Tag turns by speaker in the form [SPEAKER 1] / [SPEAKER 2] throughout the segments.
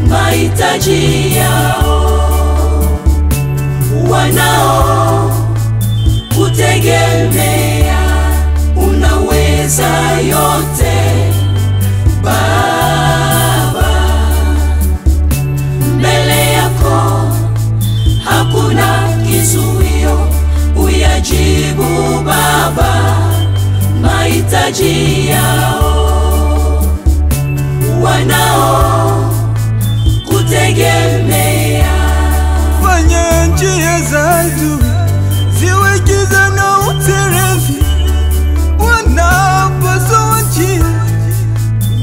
[SPEAKER 1] mahitaji yao, wanao kutegemea, unaweza yote Baba, mbele yako hakuna kizuio, uyajibu Baba mahitaji yao, wanao kutegemea.
[SPEAKER 2] Fanya njia zetu ziwe giza na uterezi, wanapaswa njia,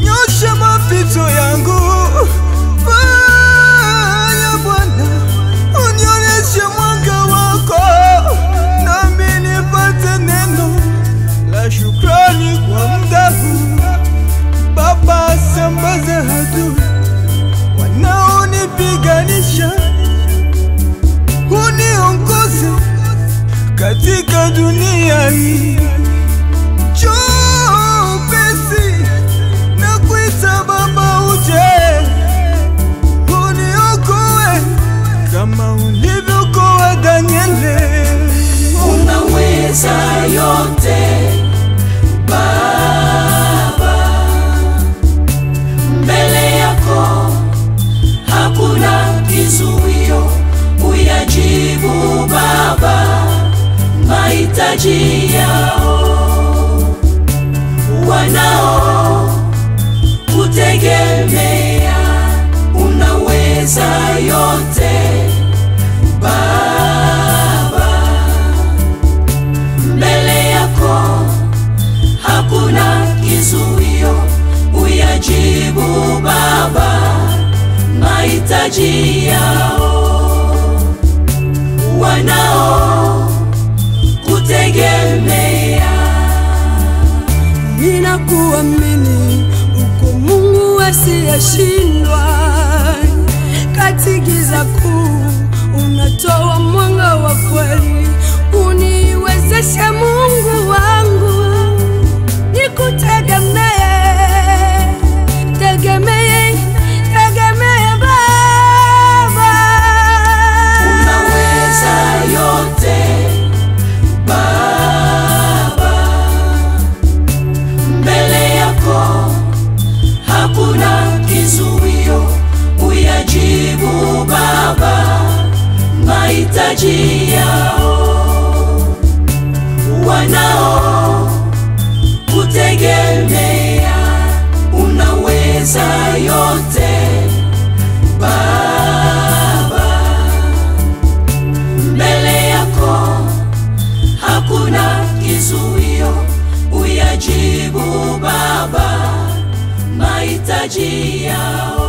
[SPEAKER 2] nyosha mapito yangu. Fanya Bwana, unionyeshe mwanga wako, nami nipate neno la shukrani kwa muda huu. Baba, sambaza adui wanaonipiganisha, uniongoze katika dunia hii. Njoo upesi, nakuita Baba, uje uniokoe kama ulivyokoa Danieli.
[SPEAKER 1] Unaweza yote Baba, mbele yako hakuna kizuio, uyajibu Baba mahitaji yao, wanao kutegemea, unaweza yote Baba, mbele yako hakuna kizuio, uyajibu Baba mahitaji yao, wanao kutegemea.
[SPEAKER 3] Ninakuamini uko Mungu asiyeshindwa, kati giza kuu unatoa mwanga wa kweli. Uniwezeshe Mungu wangu nikutegemee, tegemee Baba.
[SPEAKER 1] Unaweza yote Baba, mbele yako hakuna kizuio, uyajibu Baba mahitaji yao, wanao kutegemea, unaweza yote Baba, mbele yako hakuna kizuio, uyajibu Baba mahitaji yao.